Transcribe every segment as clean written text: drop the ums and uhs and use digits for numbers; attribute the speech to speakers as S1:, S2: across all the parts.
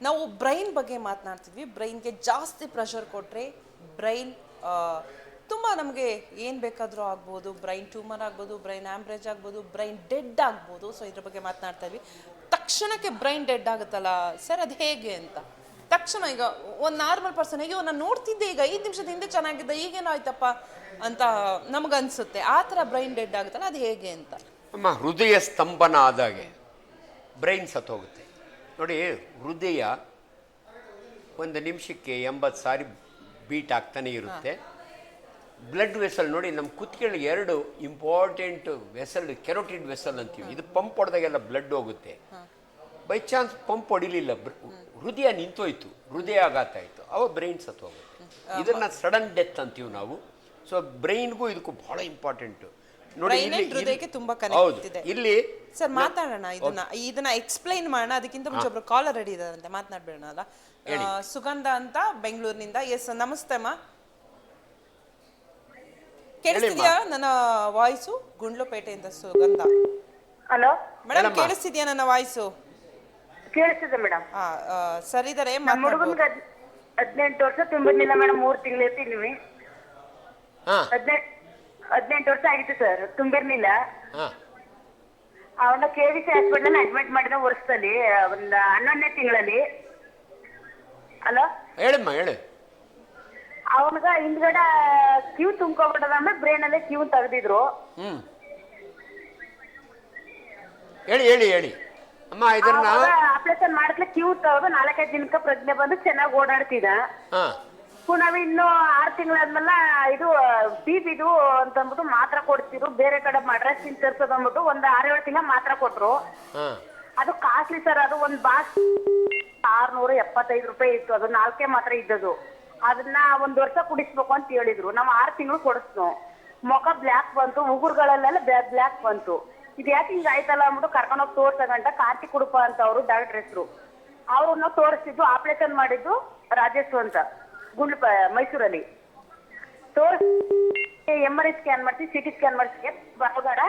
S1: ನಾವು ಬ್ರೈನ್ ಬಗ್ಗೆ ಮಾತನಾಡ್ತಿದ್ವಿ. ಬ್ರೈನ್ಗೆ ಜಾಸ್ತಿ ಪ್ರೆಷರ್ ಕೊಟ್ಟರೆ ಬ್ರೈನ್ ತುಂಬ ನಮಗೆ ಏನು ಬೇಕಾದರೂ ಆಗ್ಬೋದು. ಬ್ರೈನ್ ಟ್ಯೂಮರ್ ಆಗ್ಬೋದು, ಬ್ರೈನ್ ಆ್ಯಮ್ರೇಜ್ ಆಗ್ಬೋದು, ಬ್ರೈನ್ ಡೆಡ್ ಆಗ್ಬೋದು. ಸೊ ಇದ್ರ ಬಗ್ಗೆ ಮಾತನಾಡ್ತಾ ಇದ್ವಿ. ತಕ್ಷಣಕ್ಕೆ ಬ್ರೈನ್ ಡೆಡ್ ಆಗುತ್ತಲ್ಲ ಸರ್, ಅದು ಹೇಗೆ ಅಂತ. ತಕ್ಷಣ ಈಗ ಒಂದು ನಾರ್ಮಲ್ ಪರ್ಸನ್, ಅಯ್ಯೋ ನಾನು ನೋಡ್ತಿದ್ದೆ ಈಗ 5 ನಿಮಿಷದ ಹಿಂದೆ ಚೆನ್ನಾಗಿದ್ದ, ಈಗೇನೋ ಆಯ್ತಪ್ಪ ಅಂತ ನಮಗನ್ಸುತ್ತೆ. ಆ ಥರ ಬ್ರೈನ್ ಡೆಡ್ ಆಗುತ್ತಲ್ಲ, ಅದು ಹೇಗೆ ಅಂತ.
S2: ಅಮ್ಮ, ಹೃದಯ ಸ್ತಂಭನ ಆದಾಗೆ ಬ್ರೈನ್ ಸತ್ತೋಗುತ್ತೆ ನೋಡಿ. ಹೃದಯ ಒಂದು ನಿಮಿಷಕ್ಕೆ 80 ಸಾರಿ ಬೀಟ್ ಆಗ್ತಾನೆ ಇರುತ್ತೆ. ಬ್ಲಡ್ ವೆಸಲ್ ನೋಡಿ, ನಮ್ಮ ಕುತ್ತಿಗೆಯಲ್ಲಿ 2 ಇಂಪಾರ್ಟೆಂಟ್ ವೆಸಲ್, ಕೆರೋಟಿಡ್ ವೆಸಲ್ ಅಂತೀವಿ. ಇದು ಪಂಪ್ ಹೊಡೆದಾಗೆಲ್ಲ ಬ್ಲಡ್ ಹೋಗುತ್ತೆ. ಬೈ ಚಾನ್ಸ್ ಪಂಪ್ ಹೊಡಿಲಿಲ್ಲ, ಹೃದಯ ನಿಂತೋಯ್ತು, ಹೃದಯ ಆಘಾತ ಆಯಿತು, ಅವಾಗ ಬ್ರೈನ್ ಸತ್ತೋಗುತ್ತೆ. ಇದನ್ನು ಸಡನ್ ಡೆತ್ ಅಂತೀವಿ ನಾವು. ಸೊ ಬ್ರೈನ್ಗೂ ಇದಕ್ಕೂ ಬಹಳ ಇಂಪಾರ್ಟೆಂಟು ನೋಡಿ.
S1: ಹೃದಯಕ್ಕೆ ತುಂಬಾ ಕನೆಕ್ಟ್ ಇದೆ.
S2: ಇಲ್ಲಿ
S1: ಸರ್ ಮಾತಾಡೋಣ, ಇದನ್ನ ಎಕ್ಸ್ಪ್ಲೈನ್ ಮಾಡೋಣ. ಅದಕ್ಕಿಂತ ಮುಂಚೆ ಒಬ್ರು ಕಾಲರ್ ರೆಡಿ ಇದಾರಂತೆ, ಮಾತನಾಡ್ಬೇಡ ಅಲ್ಲ. ಸುಗಂಧ ಅಂತ ಬೆಂಗಳೂರಿನಿಂದ. ಎಸ್ ನಮಸ್ತೆ ಅಮ್ಮ, ಕೇಳಿಸ್ತಿದ್ಯಾ ನನ್ನ ವಾಯ್ಸು? ಗುಂಡ್ಲುಪೇಟೆಯಿಂದ ಸುಗಂಧ.
S3: ಹಲೋ
S1: ಮೇಡಮ್, ಕೇಳಿಸ್ತಿದ್ಯಾ ನನ್ನ ವಾಯ್ಸು?
S3: ಕೇಳಿಸ್ತಿದೆ ಮೇಡಮ್.
S1: ಸರ್ ಇದಾರೆ.
S3: ನಮ್ಮ ಹುಡುಗನಿಗೆ 18 ವರ್ಷ ತುಂಬಿರ್ಲಿಲ್ಲ ಮೇಡಮ್, 3 ತಿಂಗಳು ಇರ್ತಿದ್ವಿ. 18 ವರ್ಷ ಆಗಿತ್ತು ಸರ್, ತುಂಬಿರ್ಲಿಲ್ಲ. ಅವನ KVC ಹಾಸ್ಪಿಟಲ್ ಅಡ್ಮಿಟ್ ಮಾಡಿದ ವರ್ಷದಲ್ಲಿ, ಒಂದು 11ನೇ ತಿಂಗಳಲ್ಲಿ. ಹಲೋ
S2: ಹೇಳಮ್ಮ, ಹೇಳಿ.
S3: ಅವನ್ಗ ಹಿಂದ್ಗಡೆ ಕ್ಯೂ ತುಂಬ್ಕೊಬಿಟ್ಟದ, ಆಮೇಲೆ ಬ್ರೈನ್ ಅಲ್ಲೇ ಕ್ಯೂ ತೆಗ್ದಿದ್ರು.
S2: ಹೇಳಿ ಹೇಳಿ ಹೇಳಿ ಅಮ್ಮ. ಇದನ್ನ
S3: ಆಪರೇಷನ್ ಮಾಡಿದ್ಲೆ ಕ್ಯೂ ತೆಗೆದು 4-5 ದಿನಕ್ಕೆ ಪ್ರಜ್ಞೆ ಬಂದು ಚೆನ್ನಾಗಿ ಓಡಾಡ್ತಿದ್ದ. ಪುನಃ ಇನ್ನು 6 ತಿಂಗಳಾದ್ಮೇಲೆ ಇದು BPದು ಅಂತಂದ್ಬಿಟ್ಟು ಮಾತ್ರ ಕೊಡ್ತಿದ್ರು. ಬೇರೆ ಕಡೆ ಅಡ್ರೆಸ್ ತರ್ಸೋದಂದ್ಬಿಟ್ಟು ಒಂದು 6-7 ತಿಂಗಳ ಮಾತ್ರ ಕೊಟ್ರು. ಅದು ಕಾಸ್ಟ್ಲಿ ಸರ್. ಅದು ಒಂದು ಬಾಕ್ಸ್ 675 ರೂಪಾಯಿ ಇತ್ತು. ಅದು 4 ಮಾತ್ರ ಇದ್ದದು. ಅದನ್ನ 1 ವರ್ಷ ಕುಡಿಸ್ಬೇಕು ಅಂತ ಹೇಳಿದ್ರು. ನಾವು 6 ತಿಂಗಳು ಕೊಡಿಸ್ನು. ಮುಖ ಬ್ಲ್ಯಾಕ್ ಬಂತು, ಉಗುರುಗಳಲ್ಲೆಲ್ಲ ಬ್ಲ್ಯಾಕ್ ಬಂತು. ಇದು ಯಾಕೆ ಹಿಂಗ ಆಯ್ತಲ್ಲ ಅಂದ್ಬಿಟ್ಟು ಕರ್ಕೊಂಡೋಗಿ ತೋರ್ಸಗಂಟ ಕಾರ್ತಿಕ್ ಕುಡುಪ ಅಂತ ಅವರು ಡಾಕ್ಟರ್ ಹೆಸರು. ಅವ್ರನ್ನ ತೋರಿಸಿದ್ದು, ಆಪರೇಷನ್ ಮಾಡಿದ್ದು ರಾಜೇಶ್ ಅಂತ ಮೈಸೂರಲ್ಲಿ. MRI ಸ್ಕ್ಯಾನ್ ಮಾಡಿಸಿ, CT ಸ್ಕ್ಯಾನ್ ಮಾಡಿಸಿ ಬರೋಗಡ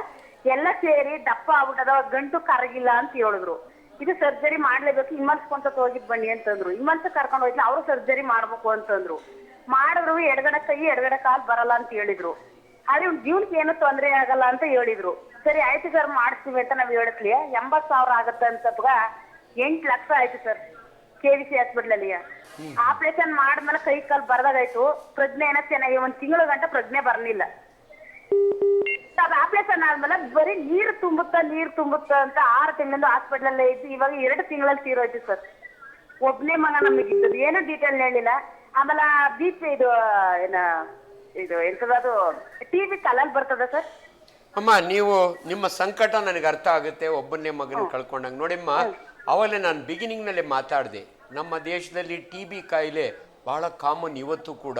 S3: ಎಲ್ಲ ಸೇರಿ ದಪ್ಪ ಆಗ್ಬಿಟ್ಟದ, ಗಂಟು ಕರಗಿಲ್ಲ ಅಂತ ಹೇಳಿದ್ರು. ಇದು ಸರ್ಜರಿ ಮಾಡ್ಲೇಬೇಕು, ಇಮ್ಮನ್ಸ್ಕೊಂತ ಹೋಗಿದ್ ಬನ್ನಿ ಅಂತಂದ್ರು. ಇಮ್ಮನ್ಸ್ ಕರ್ಕೊಂಡು ಹೋಯ್ತು, ಅವರು ಸರ್ಜರಿ ಮಾಡ್ಬೇಕು ಅಂತಂದ್ರು. ಮಾಡಿದ್ರು ಎಡಗಡೆ ಕೈ ಎಡಗಡೆ ಕಾಲ್ ಬರಲ್ಲ ಅಂತ ಹೇಳಿದ್ರು. ಆದ್ರೆ ಇವ್ನ ಜೀವನಕ್ಕೆ ಏನು ತೊಂದರೆ ಆಗಲ್ಲ ಅಂತ ಹೇಳಿದ್ರು. ಸರಿ ಆಯ್ತು ಸರ್ ಮಾಡಿಸ್ತೀವಿ ಅಂತ ನಾವ್ ಹೇಳಿದ್ಲಿ. 80,000 ಆಗತ್ತೆ ಅಂತ 8 ಲಕ್ಷ ಆಯ್ತು ಸರ್ KVC ಹಾಸ್ಪಿಟಲ್ ಅಲ್ಲಿ. ಆಪರೇಷನ್ ಮಾಡಿದ್ಮೇಲೆ ಕೈ ಕಾಲ್ ಬರದಾಗಾಯ್ತು. ಪ್ರಜ್ಞೆ ಏನೋ ಚೆನ್ನಾಗಿ 1 ತಿಂಗಳ ಗಂಟ ಪ್ರಜ್ಞೆ ಬರ್ಲಿಲ್ಲ. ಅದು ಆಪರೇಷನ್ ಆದ್ಮೇಲೆ ಬರೀ ನೀರು ತುಂಬುತ್ತ ಅಂತ 6 ತಿಂಗಳಿಂದ ಹಾಸ್ಪಿಟಲ್ ಅಲ್ಲೇ ಇದ್ದು. ಇವಾಗ 2 ತಿಂಗಳಲ್ಲಿ ತೀರೋಯ್ತು ಸರ್. ಒಬ್ನೇ ಮಗ ನಮಗೆ ಇದ್ದದ್ದು, ಏನು ಡೀಟೇಲ್ ಹೇಳಿಲ್ಲ. ಆಮೇಲೆ BP ಇದು ಎಂತದದು TB ಕಲಲ್ಲಿ ಬರ್ತದ ಸರ್.
S2: ಅಮ್ಮ, ನೀವು ನಿಮ್ಮ ಸಂಕಟ ನನಗೆ ಅರ್ಥ ಆಗುತ್ತೆ. ಒಬ್ಬನೇ ಮಗನ ಕಳ್ಕೊಂಡಂಗೆ ನೋಡಿಮ್ಮ. ಅವಾಗಲೇ ನಾನು ಬಿಗಿನಿಂಗ್ನಲ್ಲೇ ಮಾತಾಡಿದೆ, ನಮ್ಮ ದೇಶದಲ್ಲಿ TB ಕಾಯಿಲೆ ಬಹಳ ಕಾಮನ್ ಇವತ್ತು ಕೂಡ.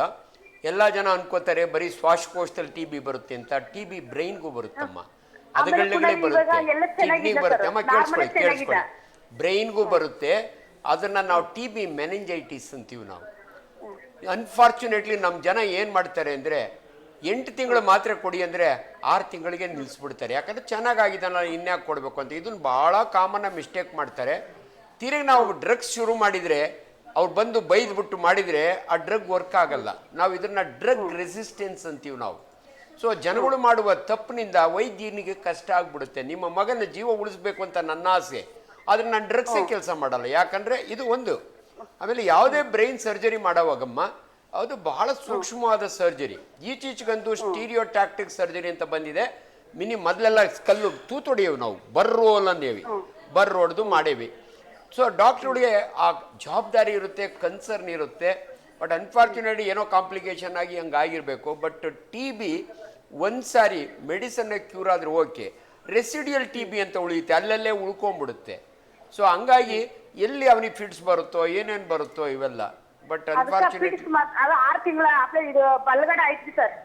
S2: ಎಲ್ಲ ಜನ ಅನ್ಕೋತಾರೆ ಬರೀ ಶ್ವಾಸಕೋಶದಲ್ಲಿ TB ಬರುತ್ತೆ ಅಂತ. TB ಬ್ರೈನ್ಗೂ ಬರುತ್ತಮ್ಮ, ಅದಗಳೇ ಬರುತ್ತೆ, ಕಿಡ್ನಿ ಬರುತ್ತೆ. ಅಮ್ಮ ಕೇಳಿಸ್ಕೊಳ್ಳಿ, ಬ್ರೈನ್ಗೂ ಬರುತ್ತೆ. ಅದನ್ನ ನಾವು TB ಮೆನಿಂಜೈಟಿಸ್ ಅಂತೀವಿ ನಾವು. ಅನ್ಫಾರ್ಚುನೇಟ್ಲಿ ನಮ್ಮ ಜನ ಏನು ಮಾಡ್ತಾರೆ ಅಂದರೆ 8 ತಿಂಗಳು ಮಾತ್ರೆ ಕೊಡಿ ಅಂದರೆ 6 ತಿಂಗಳಿಗೆ ನಿಲ್ಲಿಸ್ಬಿಡ್ತಾರೆ. ಯಾಕಂದರೆ ಚೆನ್ನಾಗಾಗಿದ್ದಾನ, ಇನ್ಯಾಕೆ ಕೊಡಬೇಕು ಅಂತ. ಇದನ್ನು ಭಾಳ ಕಾಮನ್ನ ಮಿಸ್ಟೇಕ್ ಮಾಡ್ತಾರೆ. ತಿರುಗಿ ನಾವು ಡ್ರಗ್ಸ್ ಶುರು ಮಾಡಿದರೆ, ಅವ್ರು ಬಂದು ಬೈದ್ಬಿಟ್ಟು ಮಾಡಿದರೆ ಆ ಡ್ರಗ್ ವರ್ಕ್ ಆಗಲ್ಲ. ನಾವು ಇದನ್ನು ಡ್ರಗ್ ರೆಸಿಸ್ಟೆನ್ಸ್ ಅಂತೀವಿ ನಾವು. ಸೊ ಜನಗಳು ಮಾಡುವ ತಪ್ಪಿನಿಂದ ವೈದ್ಯನಿಗೆ ಕಷ್ಟ ಆಗ್ಬಿಡುತ್ತೆ. ನಿಮ್ಮ ಮಗನ ಜೀವ ಉಳಿಸ್ಬೇಕು ಅಂತ ನನ್ನ ಆಸೆ, ಆದರೆ ನಾನು ಡ್ರಗ್ಸೇ ಕೆಲಸ ಮಾಡಲ್ಲ. ಯಾಕಂದರೆ ಇದು ಒಂದು. ಆಮೇಲೆ ಯಾವುದೇ ಬ್ರೈನ್ ಸರ್ಜರಿ ಮಾಡೋವಾಗಮ್ಮ, ಅದು ಬಹಳ ಸೂಕ್ಷ್ಮವಾದ ಸರ್ಜರಿ. ಈಚೀಚೆಗಂತೂ ಸ್ಟೀರಿಯೋಟ್ಯಾಕ್ಟಿಕ್ ಸರ್ಜರಿ ಅಂತ ಬಂದಿದೆ. ಮೊದಲೆಲ್ಲ ಕಲ್ಲು ತೂತೊಡೆಯವು, ನಾವು ಬರ್ರೋಲ್ ಅಂದೇವಿ, ಹೊಡೆದು ಮಾಡೇವಿ. ಸೊ ಡಾಕ್ಟ್ರುಗಳಿಗೆ ಆ ಜವಾಬ್ದಾರಿ ಇರುತ್ತೆ, ಕನ್ಸರ್ನ್ ಇರುತ್ತೆ. ಬಟ್ ಅನ್ಫಾರ್ಚುನೇಟ್ಲಿ ಏನೋ ಕಾಂಪ್ಲಿಕೇಶನ್ ಆಗಿ ಹಂಗಾಗಿರಬೇಕು. ಬಟ್ TB ಒಂದ್ಸಾರಿ ಮೆಡಿಸನ್ನ ಕ್ಯೂರ್ ಆದ್ರೆ ಓಕೆ, ರೆಸಿಡಿಯಲ್ TB ಅಂತ ಉಳಿಯುತ್ತೆ, ಅಲ್ಲಲ್ಲೇ ಉಳ್ಕೊಂಡ್ಬಿಡುತ್ತೆ. ಸೊ ಹಂಗಾಗಿ ಎಲ್ಲಿ ಅವನಿಗೆ ಫಿಟ್ಸ್ ಬರುತ್ತೋ ಏನೇನು ಬರುತ್ತೋ ಇವೆಲ್ಲ. ಬಟ್ ಅನ್ಫಾರ್ಚುನೇಟ್ಲಿ
S3: 6 ತಿಂಗಳ ಇದು ಬಲಗಡೆ ಆಯ್ತು ಸರ್.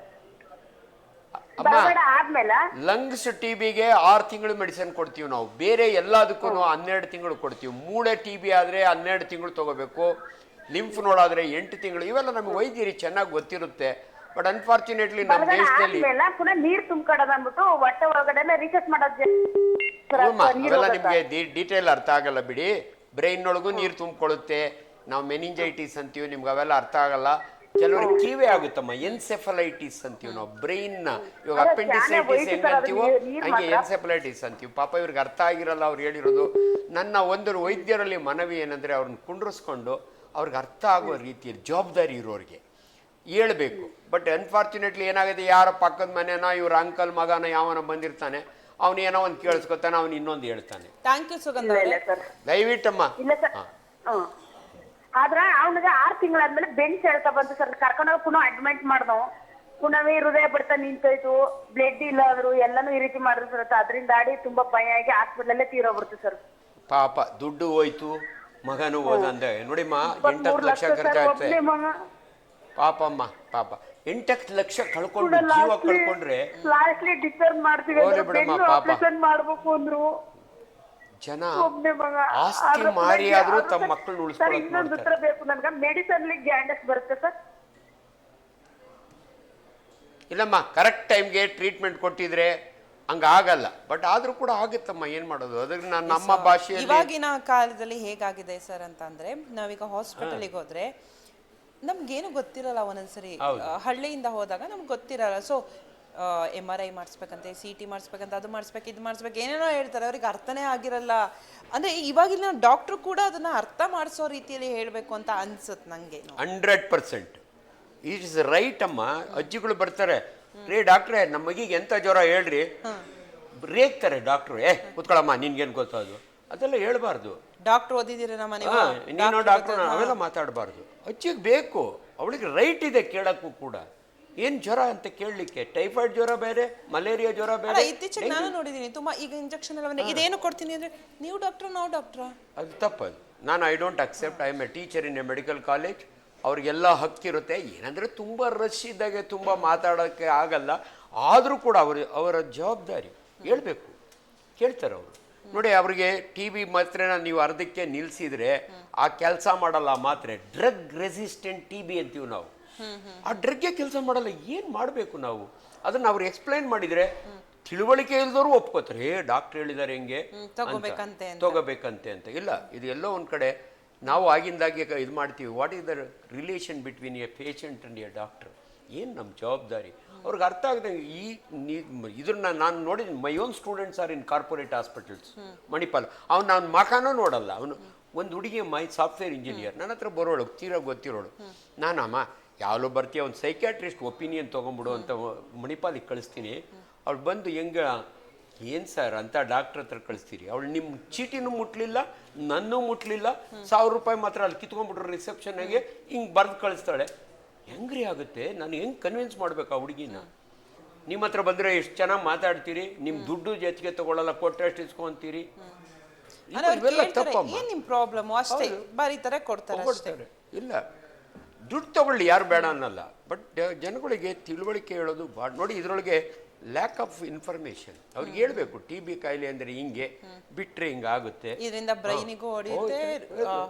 S2: ಲಂಗ್ಸ್ TBಗೆ 6 ತಿಂಗಳು ಮೆಡಿಸಿನ್ ಕೊಡ್ತೀವಿ ನಾವು. ಬೇರೆ ಎಲ್ಲದಕ್ಕೂ 12 ತಿಂಗಳು ಕೊಡ್ತೀವಿ. ಮೂಳೆ TB ಆದರೆ 12 ತಿಂಗಳು ತಗೋಬೇಕು. ಲಿಂಫ್ ನೋಡಾದ್ರೆ 8 ತಿಂಗಳು. ಇವೆಲ್ಲ ನಮಗೆ ವೈದ್ಯರಿಗೆ ಚೆನ್ನಾಗಿ ಗೊತ್ತಿರುತ್ತೆ. ಬಟ್ ಅನ್ಫಾರ್ಚುನೇಟ್ಲಿ ನಮ್ಮ ದೇಶದಲ್ಲಿ
S3: ನೀರು ತುಂಬಿಕೊಡೋದು ಹೊಟ್ಟೆ ಒಳಗಡೆ ರೀಸರ್ಚ್ ಮಾಡೋದು
S2: ಅವೆಲ್ಲ ನಿಮಗೆ ಡೀಟೇಲ್ ಅರ್ಥ ಆಗಲ್ಲ ಬಿಡಿ. ಬ್ರೈನ್ನೊಳಗೂ ನೀರು ತುಂಬಿಕೊಳ್ಳುತ್ತೆ. ನಾವು ಮೆನಿಂಜೈಟಿಸ್ ಅಂತೀವಿ, ನಿಮ್ಗೆ ಅವೆಲ್ಲ ಅರ್ಥ ಆಗಲ್ಲ. ಕೆಲವರಿಗೆ ಕಿವಿ ಆಗುತ್ತಮ್ಮ, ಎನ್ಸೆಫಲೈಟಿಸ್ ಅಂತೀವಿ ನಾವು ಬ್ರೈನ್ನ. ಇವಾಗ ಅಪೆಂಡಿಸೈಟಿಸ್ ಹೆಂಗೆ ಅಂತೀವೋ ಹಂಗೆ ಎನ್ಸೆಫಲೈಟಿಸ್ ಅಂತೀವಿ. ಪಾಪ ಇವ್ರಿಗೆ ಅರ್ಥ ಆಗಿರಲ್ಲ ಅವ್ರು ಹೇಳಿರೋದು. ನನ್ನ ಒಂದು ವೈದ್ಯರಲ್ಲಿ ಮನವಿ ಏನಂದರೆ ಅವ್ರನ್ನ ಕುಂಡ್ರಿಸ್ಕೊಂಡು ಅವ್ರಿಗೆ ಅರ್ಥ ಆಗೋ ರೀತಿಯಲ್ಲಿ ಜವಾಬ್ದಾರಿ ಇರೋರಿಗೆ ಹೇಳ್ಬೇಕು. ಬಟ್ ಅನ್ಫಾರ್ಚುನೇಟ್ಲಿ ಏನಾಗಿದೆ, ಯಾರ ಪಕ್ಕದ ಮನೆನ ಇವ್ರ ಅಂಕಲ್ ಮಗನ ಯಾವನ ಬಂದಿರ್ತಾನೆ, ಅವನು ಏನೋ ಒಂದು ಕೇಳಿಸ್ಕೊತಾನೆ, ಅವನು ಇನ್ನೊಂದು ಹೇಳ್ತಾನೆ.
S1: ಥ್ಯಾಂಕ್ ಯು ಸುಗಂಧ
S3: ಇಲ್ಲ ಸರ್,
S2: ದಯವಿಟ್ಟಮ್ಮ.
S3: ಇಲ್ಲ ಸರ್. ಆದ್ರ ಅವನಿಗೆ 6 ತಿಂಗಳಾದ್ಮೇಲೆ ಬೆಂಚ್ ಹೇಳ್ತಾ ಬಂತು ಸರ್. ಕರ್ಕೊಂಡೋಗಿ ಪುನಃ ಅಡ್ಮಿಟ್ ಮಾಡ್ದವು. ಪುನಃ ಹೃದಯ ಬಡ್ತ ನಿಂತೋಯ್ತು, ಬ್ಲಡ್ ಇಲ್ಲ ಆದ್ರು, ಎಲ್ಲಾನು ಈ ರೀತಿ ಮಾಡಿದ್ರು ಸರ್. ಅದರಿಂದ ಆಡಿ ತುಂಬಾ ಭಯ ಆಗಿ ಹಾಸ್ಪಿಟಲ್ ತೀರೋಗ್ಬಿಡ್ತು ಸರ್.
S2: ಪಾಪ ದುಡ್ಡು ಹೋಯ್ತು, ಮಗನೂ ಹೋದ ಅಂದೆ ನೋಡಿಮ್ಮ. 8 ಲಕ್ಷ ಖರ್ಚಾಗುತ್ತೆ ಪಾಪಮ್ಮ. ಪಾಪ 8 ಲಕ್ಷ ಕಳ್ಕೊಂಡು ಜೀವ ಕಳ್ಕೊಂಡ್ರೆ
S3: ಲಾಸ್ಟ್ಲಿ ಡಿಸ್ಚಾರ್ಜ್ ಮಾಡ್ತೀವಿ ಆಪರೇಷನ್ ಮಾಡ್ಬೇಕು ಅಂದ್ರು.
S2: ಜನ ಆಸ್ತಿ ಮಾರಿ ಆದ್ರೂ ತಮ್ಮ ಮಕ್ಕಳನ್ನ ಉಳಿಸ್ಕೊಳ್ಳೋಕೆ
S3: ಇನ್ನೊಂದು ಉತ್ತರ ಬೇಕು ನನ್ಗೆ. ಮೆಡಿಸನ್ ಗ್ಯಾಂಡಸ್ ಬರುತ್ತೆ ಸರ್?
S2: ಇಲ್ಲಮ್ಮ, ಕರೆಕ್ಟ್ ಟೈಮ್ಗೆ ಟ್ರೀಟ್ಮೆಂಟ್ ಕೊಟ್ಟಿದ್ರೆ ಹಂಗ ಆಗಲ್ಲ. ಬಟ್ ಆದ್ರೂ ಕೂಡ ಆಗುತ್ತಮ್ಮ, ಏನ್ ಮಾಡೋದು. ಅದಕ್ಕೆ ನಾನು ನಮ್ಮ ಭಾಷೆಯಲ್ಲಿ
S1: ಇವಾಗಿನ ಕಾಲದಲ್ಲಿ ಹೇಗಾಗಿದೆ ಸರ್ ಅಂತಂದ್ರೆ, ನಾವೀಗ ಹಾಸ್ಪಿಟಲಿಗೆ ಹೋದ್ರೆ ನಮ್ಗೇನು ಗೊತ್ತಿರಲ್ಲ. ಒಂದೊಂದ್ಸರಿ ಹಳ್ಳಿಯಿಂದ ಹೋದಾಗ ನಮ್ಗೆ ಗೊತ್ತಿರಲ್ಲ. ಸೊ MRI ಮಾಡಿಸ್ಬೇಕಂತೆ, CT ಮಾಡಿಸ್ಬೇಕಂತ, ಅದು ಮಾಡಿಸ್ಬೇಕು, ಇದು ಮಾಡಿಸ್ಬೇಕು, ಏನೇನೋ ಹೇಳ್ತಾರೆ. ಅವ್ರಿಗೆ ಅರ್ಥನೇ ಆಗಿರಲ್ಲ. ಅಂದರೆ ಇವಾಗಿನ ಡಾಕ್ಟ್ರು ಕೂಡ ಅದನ್ನ ಅರ್ಥ ಮಾಡಿಸೋ ರೀತಿಯಲ್ಲಿ ಹೇಳಬೇಕು ಅಂತ ಅನ್ಸುತ್ತೆ ನನಗೆ.
S2: 100% ಇಟ್ ಇಸ್ ರೈಟ್ ಅಮ್ಮ. ಅಜ್ಜಿಗಳು ಬರ್ತಾರೆ, ರೇ ಡಾಕ್ಟ್ರೇ ನಮ್ಮ ಮಗಿಗೆ ಎಂತ ಜ್ವರ ಹೇಳ್ರಿ, ರೇಗ್ತಾರೆ ಡಾಕ್ಟ್ರು. ಕೂತ್ಕೊಳ್ಳಮ್ಮ, ನಿನ್ಗೇನು ಗೊತ್ತದು, ಅದೆಲ್ಲ ಹೇಳ್ಬಾರ್ದು.
S1: ಡಾಕ್ಟ್ರು ಓದಿದ್ದೀರ ನಮ್ಮ
S2: ನೀನು ಡಾಕ್ಟ್ರು ಅವೆಲ್ಲ ಮಾತಾಡಬಾರ್ದು. ಅಜ್ಜಿಗೆ ಬೇಕು, ಅವಳಿಗೆ ರೈಟ್ ಇದೆ ಕೇಳಕ್ಕೂ ಕೂಡ. ಏನ್ ಜ್ವರ ಅಂತ ಕೇಳಲಿಕ್ಕೆ, ಟೈಫಾಯ್ಡ್ ಜ್ವರ ಬೇರೆ, ಮಲೇರಿಯಾ ಜ್ವರ ಬೇರೆ.
S1: ಇತ್ತೀಚೆಗೆ ನಾನು ನೋಡಿದ್ದೀನಿ ತುಂಬಾ. ಈಗ ಇಂಜೆಕ್ಷನ್ ಎಲ್ಲ ಬಂದ್ರೆ ಇದೇನು ಕೊಡ್ತೀನಿ ಅಂದ್ರೆ, ನೀವು ಡಾಕ್ಟ್ರು ನಾವು ಡಾಕ್ಟ್ರಾ?
S2: ಅದು ತಪ್ಪದು. ನಾನು I don't accept. I M A teacher in a medical college. ಅವ್ರಿಗೆಲ್ಲ ಹಕ್ಕಿರುತ್ತೆ. ಏನಂದರೆ ತುಂಬ ರಶ್ ಇದ್ದಾಗೆ ತುಂಬ ಮಾತಾಡೋಕ್ಕೆ ಆಗಲ್ಲ. ಆದರೂ ಕೂಡ ಅವರ ಜವಾಬ್ದಾರಿ ಹೇಳ್ಬೇಕು, ಕೇಳ್ತಾರೆ ಅವರು. ನೋಡಿ, ಅವ್ರಿಗೆ TB ಮಾತ್ರೆನ ನೀವು ಅರ್ಧಕ್ಕೆ ನಿಲ್ಲಿಸಿದ್ರೆ ಆ ಕೆಲಸ ಮಾಡಲ್ಲ ಮಾತ್ರೆ. ಡ್ರಗ್ ರೆಸಿಸ್ಟೆಂಟ್ TB ಅಂತೀವಿ ನಾವು. ಆ ಡ್ರಗ್ಗೆ ಕೆಲಸ ಮಾಡಲ್ಲ. ಏನು ಮಾಡಬೇಕು ನಾವು ಅದನ್ನು ಅವ್ರು ಎಕ್ಸ್ಪ್ಲೈನ್ ಮಾಡಿದರೆ ತಿಳುವಳಿಕೆ ಇಲ್ದವರು ಒಪ್ಕೋತಾರೆ. ಡಾಕ್ಟ್ರ್ ಹೇಳಿದ್ದಾರೆ ಹೆಂಗೆ ತಗೋಬೇಕಂತೆ ಅಂತ. ಇಲ್ಲ, ಇದು ಎಲ್ಲೋ ಒಂದು ಕಡೆ ನಾವು ಆಗಿಂದಾಗೆ ಇದು ಮಾಡ್ತೀವಿ. What is the relation between A patient and A doctor? ಏನು ನಮ್ಮ ಜವಾಬ್ದಾರಿ ಅವ್ರಿಗೆ ಅರ್ಥ ಆಗದಂಗೆ. ಇದನ್ನ ನಾನು ನೋಡಿದ್ದೀನಿ. My own students R in corporate hospitals Manipal. ಅವ್ನು ನಾನು ಮಕಾನೂ ನೋಡಲ್ಲ. ಅವನು ಒಂದು ಹುಡುಗಿ ಸಾಫ್ಟ್ವೇರ್ ಇಂಜಿನಿಯರ್ ನನ್ನ ಹತ್ರ ಬರೋಳು, ತೀರಾ ಗೊತ್ತಿರೋಳು. ನಾನಮ್ಮ ಯಾವಲೋ ಬರ್ತೀಯ, ಒಂದು ಸೈಕ್ಯಾಟ್ರಿಸ್ಟ್ ಒಪಿನಿಯನ್ ತೊಗೊಂಬಿಡು ಅಂತ ಮಣಿಪಾಲಿಗೆ ಕಳಿಸ್ತೀನಿ. ಅವಳು ಬಂದು ಹೆಂಗೆ, ಏನು ಸರ್ ಅಂತ ಡಾಕ್ಟ್ರ್ ಹತ್ರ ಕಳಿಸ್ತೀರಿ? ಅವಳು ನಿಮ್ಮ ಚೀಟಿನೂ ಮುಟ್ಲಿಲ್ಲ, ನನ್ನೂ ಮುಟ್ಲಿಲ್ಲ, 1000 ರೂಪಾಯಿ ಮಾತ್ರ ಅಲ್ಲಿ ಕಿತ್ಕೊಂಡ್ಬಿಟ್ರು ರಿಸೆಪ್ಷನ್ಗೆ, ಹಿಂಗೆ ಬರೆದು ಕಳಿಸ್ತಾಳೆ. ಹೆಂಗ್ರಿ ಆಗುತ್ತೆ? ನಾನು ಹೆಂಗೆ ಕನ್ವಿನ್ಸ್ ಮಾಡ್ಬೇಕು ಆ ಹುಡುಗಿನ? ನಿಮ್ಮ ಹತ್ರ ಬಂದರೆ ಎಷ್ಟು ಚೆನ್ನಾಗಿ ಮಾತಾಡ್ತೀರಿ, ನಿಮ್ಮ ದುಡ್ಡು ಜೊತೆಗೆ ತಗೊಳ್ಳಲ್ಲ, ಕೊಟ್ಟರೆ ಇಸ್ಕೊಂತೀರಿ. ಇವೆಲ್ಲ ತಪ್ಪಮ್ಮ.
S1: ನಿಮ್ಮ ಪ್ರಾಬ್ಲಮ್ ಅಷ್ಟೇ, ಬರೀತಾರೆ ಕೊಡ್ತಾರೆ.
S2: ಇಲ್ಲ, ದುಡ್ಡು ತಗೊಳ್ಳಿ, ಯಾರು ಬೇಡ ಅನ್ನಲ್ಲ. ಬಟ್ ಜನಗಳಿಗೆ ತಿಳುವಳಿಕೆ ಹೇಳೋದು ಭಾಳ. ನೋಡಿ, ಇದರೊಳಗೆ ಲ್ಯಾಕ್ ಆಫ್ ಇನ್ಫಾರ್ಮೇಶನ್. ಅವ್ರಿಗೆ ಹೇಳ್ಬೇಕು TB ಕಾಯಿಲೆ ಅಂದರೆ ಹಿಂಗೆ ಬಿಟ್ಟರೆ ಹಿಂಗಾಗುತ್ತೆ,
S1: ಇದರಿಂದ ಬ್ರೈನಿಗೂ ಹೊಡೆಯುತ್ತೆ,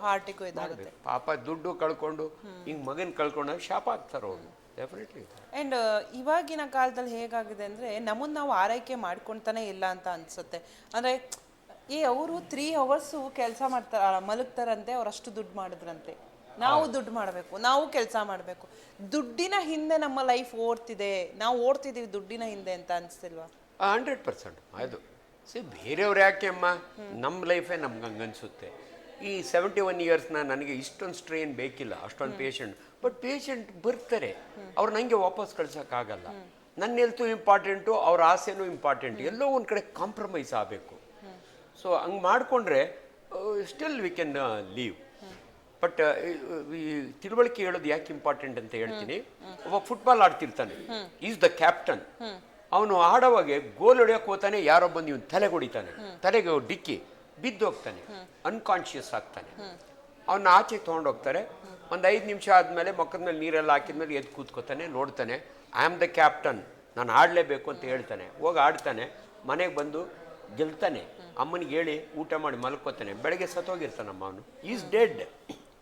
S1: ಹಾರ್ಟಿಗೂ ಇದಾಗುತ್ತೆ.
S2: ಪಾಪ ದುಡ್ಡು ಕಳ್ಕೊಂಡು ಹಿಂಗೆ ಮಗನ ಕಳ್ಕೊಂಡು ಶಾಪ ಆಗ್ತಾರೆ ಅವರು. ಡೆಫಿನೆಟ್ಲಿ.
S1: ಆ್ಯಂಡ್ ಇವಾಗಿನ ಕಾಲದಲ್ಲಿ ಹೇಗಾಗಿದೆ ಅಂದರೆ, ನಮ್ಮನ್ನು ನಾವು ಆರೈಕೆ ಮಾಡ್ಕೊತಾನೆ ಇಲ್ಲ ಅಂತ ಅನಿಸುತ್ತೆ. ಅಂದರೆ ಅವರು 3 ಅವರ್ಸು ಕೆಲಸ ಮಾಡ್ತಾರೆ, ಮಲಗ್ತಾರಂತೆ, ಅವ್ರು ಅಷ್ಟು ದುಡ್ಡು ಮಾಡಿದ್ರಂತೆ. ನಾವು ದುಡ್ಡು ಮಾಡಬೇಕು, ನಾವು ಕೆಲಸ ಮಾಡಬೇಕು. ದುಡ್ಡಿನ ಹಿಂದೆ ನಮ್ಮ ಲೈಫ್ ಓಡ್ತಿದೆ, ನಾವು ಓಡ್ತಿದ್ದೀವಿ ದುಡ್ಡಿನ ಹಿಂದೆ ಅಂತ ಅನಿಸ್ತಿಲ್ವಾ?
S2: 100% ಅದು. ಬೇರೆಯವ್ರು ಯಾಕೆ ಅಮ್ಮ, ನಮ್ಮ ಲೈಫೇ ನಮ್ಗೆ ಹಂಗೆ ಅನಿಸುತ್ತೆ. ಈ 71 ಇಯರ್ಸ್ನ ನನಗೆ ಇಷ್ಟೊಂದು ಸ್ಟ್ರೈನ್ ಬೇಕಿಲ್ಲ, ಅಷ್ಟೊಂದು ಪೇಷಂಟ್. ಬಟ್ ಪೇಷಂಟ್ ಬರ್ತಾರೆ, ಅವ್ರು ನನಗೆ ವಾಪಸ್ ಕಳ್ಸೋಕ್ಕಾಗಲ್ಲ. ನನ್ನ ಹೆಲ್ತು ಇಂಪಾರ್ಟೆಂಟು, ಅವ್ರ ಆಸೆನೂ ಇಂಪಾರ್ಟೆಂಟ್. ಎಲ್ಲೋ ಒಂದು ಕಡೆ ಕಾಂಪ್ರಮೈಸ್ ಆಗಬೇಕು. ಸೊ ಹಂಗೆ ಮಾಡಿಕೊಂಡ್ರೆ still we can leave. But ಈ ತಿಳುವಳಿಕೆ ಹೇಳೋದು ಯಾಕೆ ಇಂಪಾರ್ಟೆಂಟ್ ಅಂತ ಹೇಳ್ತೀನಿ. ಒಬ್ಬ ಫುಟ್ಬಾಲ್ ಆಡ್ತಿರ್ತಾನೆ, ಈಸ್ ದ ಕ್ಯಾಪ್ಟನ್. ಅವನು ಆಡೋವಾಗೆ ಗೋಲ್ ಹೊಡೆಯೋಕೆ ಹೋಗ್ತಾನೆ, ಯಾರೋ ಬಂದು ಇವನು ತಲೆಗೆ ಹೊಡಿತಾನೆ, ತಲೆಗೆ ಡಿಕ್ಕಿ ಬಿದ್ದೋಗ್ತಾನೆ, ಅನ್ಕಾನ್ಷಿಯಸ್ ಆಗ್ತಾನೆ. ಅವನ್ನ ಆಚೆ ತೊಗೊಂಡೋಗ್ತಾರೆ. ಒಂದು 5 ನಿಮಿಷ ಆದಮೇಲೆ ಮೊಕ್ಕದ ಮೇಲೆ ನೀರೆಲ್ಲ ಹಾಕಿದ್ಮೇಲೆ ಎದ್ದು ಕೂತ್ಕೋತಾನೆ, ನೋಡ್ತಾನೆ. ಐ ಆಮ್ ದ ಕ್ಯಾಪ್ಟನ್, ನಾನು ಆಡಲೇಬೇಕು ಅಂತ ಹೇಳ್ತಾನೆ. ಹೋಗಿ ಆಡ್ತಾನೆ, ಮನೆಗೆ ಬಂದು ಗೆಲ್ತಾನೆ. ಅಮ್ಮನಿಗೆ ಹೇಳಿ ಊಟ ಮಾಡಿ ಮಲ್ಕೋತಾನೆ. ಬೆಳಗ್ಗೆ ಸತ್ತೋಗಿರ್ತಾನಮ್ಮ ಅವನು. Is dead.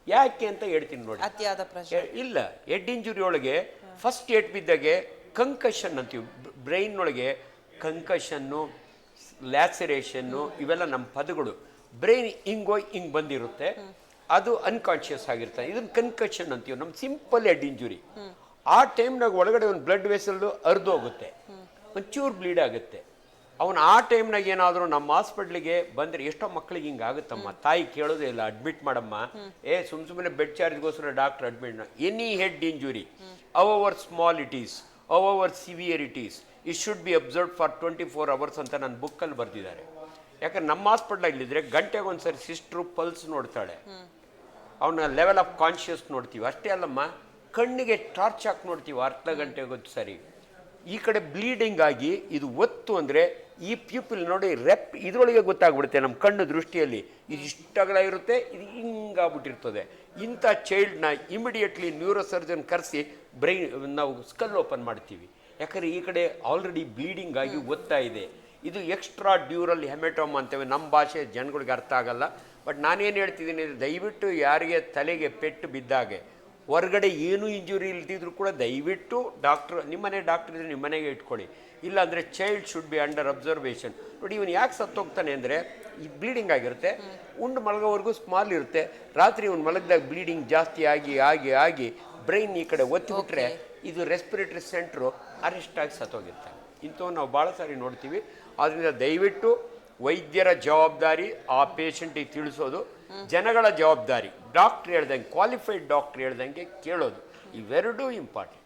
S2: ಯಾಕೆ ಅಂತ ಹೇಳ್ತೀನಿ ನೋಡಿ.
S1: ಅತಿಯಾದ ಪ್ರೆಷರ್
S2: ಇಲ್ಲ, ಹೆಡ್ ಇಂಜುರಿ ಒಳಗೆ ಫಸ್ಟ್ ಏಟ್ ಬಿದ್ದಾಗೆ ಕಂಕಷನ್ ಅಂತೀವಿ. ಬ್ರೈನ್ ಒಳಗೆ ಕಂಕಷನ್ನು, ಲ್ಯಾಸರೇಷನ್ನು, ಇವೆಲ್ಲ ನಮ್ಮ ಪದಗಳು. ಬ್ರೈನ್ ಹಿಂಗೆ ಬಂದಿರುತ್ತೆ, ಅದು ಅನ್ಕಾನ್ಶಿಯಸ್ ಆಗಿರ್ತಾನೆ. ಇದನ್ನು ಕನ್ಕಷನ್ ಅಂತೀವಿ, ನಮ್ಮ ಸಿಂಪಲ್ ಹೆಡ್ ಇಂಜುರಿ. ಆ ಟೈಮ್ನಾಗ ಒಳಗಡೆ ಒಂದು ಬ್ಲಡ್ ವೆಸಲ್ ಹರಿದು ಹೋಗುತ್ತೆ, ಒಂಚೂರು ಬ್ಲೀಡ್ ಆಗುತ್ತೆ. ಅವನು ಆ ಟೈಮ್ನಾಗ ಏನಾದರೂ ನಮ್ಮ ಹಾಸ್ಪಿಟ್ಲಿಗೆ ಬಂದರೆ ಎಷ್ಟೋ ಮಕ್ಕಳಿಗೆ ಹಿಂಗೆ ಆಗುತ್ತಮ್ಮ, ತಾಯಿ ಕೇಳೋದೇ ಇಲ್ಲ, ಅಡ್ಮಿಟ್ ಮಾಡಮ್ಮ, ಸುಮ್ಮನೆ ಬೆಡ್ ಚಾರ್ಜ್ಗೋಸ್ಕರ doctor admit. Any head injury, or small it is, or severe it is, it should be observe for 24 hours ಅಂತ ನನ್ನ ಬುಕ್ಕಲ್ಲಿ ಬರೆದಿದ್ದಾರೆ. ಯಾಕಂದ್ರೆ ನಮ್ಮ ಹಾಸ್ಪಿಟ್ಲಾಗಿದ್ದರೆ ಗಂಟೆಗೆ ಒಂದ್ಸರಿ ಸಿಸ್ಟ್ರು ಪಲ್ಸ್ ನೋಡ್ತಾಳೆ, ಅವನ ಲೆವೆಲ್ ಆಫ್ ಕಾನ್ಷಿಯಸ್ ನೋಡ್ತೀವಿ. ಅಷ್ಟೇ ಅಲ್ಲಮ್ಮ, ಕಣ್ಣಿಗೆ ಟಾರ್ಚ್ ಹಾಕಿ ನೋಡ್ತೀವಿ ಅರ್ಧ ಗಂಟೆಗೆ ಒಂದು ಸರಿ. ಈ ಕಡೆ ಬ್ಲೀಡಿಂಗ್ ಆಗಿ ಇದು ಒತ್ತು ಅಂದರೆ ಈ ಪ್ಯೂಪಿಲ್ ನೋಡಿ ಇದರೊಳಗೆ ಗೊತ್ತಾಗ್ಬಿಡುತ್ತೆ ನಮ್ಮ ಕಣ್ಣು ದೃಷ್ಟಿಯಲ್ಲಿ, ಇದು ಇಷ್ಟಗಲ ಇರುತ್ತೆ, ಇದು ಹಿಂಗಾಗ್ಬಿಟ್ಟಿರ್ತದೆ. ಇಂಥ ಚೈಲ್ಡ್ನ ಇಮಿಡಿಯೇಟ್ಲಿ ನ್ಯೂರೋ ಸರ್ಜನ್ ಕರೆಸಿ ನಾವು ಸ್ಕಲ್ ಓಪನ್ ಮಾಡ್ತೀವಿ. ಯಾಕಂದರೆ ಈ ಕಡೆ ಆಲ್ರೆಡಿ ಬ್ಲೀಡಿಂಗ್ ಆಗಿ ಒತ್ತಾ ಇದೆ. ಇದು ಎಕ್ಸ್ಟ್ರಾ ಡ್ಯೂರಲ್ ಹೆಮೆಟೋಮ್ ಅಂತೇವೆ, ನಮ್ಮ ಭಾಷೆ ಜನಗಳಿಗೆ ಅರ್ಥ ಆಗಲ್ಲ. ಬಟ್ ನಾನೇನು ಹೇಳ್ತಿದ್ದೀನಿ, ದಯವಿಟ್ಟು ಯಾರಿಗೆ ತಲೆಗೆ ಪೆಟ್ಟು ಬಿದ್ದಾಗೆ ಹೊರಗಡೆ ಏನೂ ಇಂಜುರಿ ಇಲ್ದಿದ್ರು ಕೂಡ ದಯವಿಟ್ಟು ನಿಮ್ಮನೆ ಡಾಕ್ಟ್ರ್ ಇದ್ರೆ ನಿಮ್ಮನೆಗೆ ಇಟ್ಕೊಳ್ಳಿ. ಇಲ್ಲಾಂದರೆ child should be under observation. ನೋಡಿ, ಇವನು ಯಾಕೆ ಸತ್ತೋಗ್ತಾನೆ ಅಂದರೆ ಈ ಬ್ಲೀಡಿಂಗ್ ಆಗಿರುತ್ತೆ, ಉಂಡು ಮಲಗೋವರೆಗೂ ಸ್ಮಾಲ್ ಇರುತ್ತೆ, ರಾತ್ರಿ ಇವನು ಮಲಗಿದಾಗ ಬ್ಲೀಡಿಂಗ್ ಜಾಸ್ತಿ ಆಗಿ ಆಗಿ ಆಗಿ ಬ್ರೈನ್ ಈ ಕಡೆ ಒತ್ತಿಬಿಟ್ರೆ ಇದು ರೆಸ್ಪಿರೇಟರಿ ಸೆಂಟ್ರು ಅರೆಸ್ಟ್ ಆಗಿ ಸತ್ತೋಗಿರ್ತಾನೆ. ಇಂಥವು ನಾವು ಭಾಳ ಸಾರಿ ನೋಡ್ತೀವಿ. ಆದ್ದರಿಂದ ದಯವಿಟ್ಟು ವೈದ್ಯರ ಜವಾಬ್ದಾರಿ ಆ ಪೇಷಂಟಿಗೆ ತಿಳಿಸೋದು, ಜನಗಳ ಜವಾಬ್ದಾರಿ ಡಾಕ್ಟ್ರ್ ಹೇಳ್ದಂಗೆ, ಕ್ವಾಲಿಫೈಡ್ ಡಾಕ್ಟ್ರ್ ಹೇಳ್ದಂಗೆ ಕೇಳೋದು, ಇವೆರಡೂ ಇಂಪಾರ್ಟೆಂಟ್.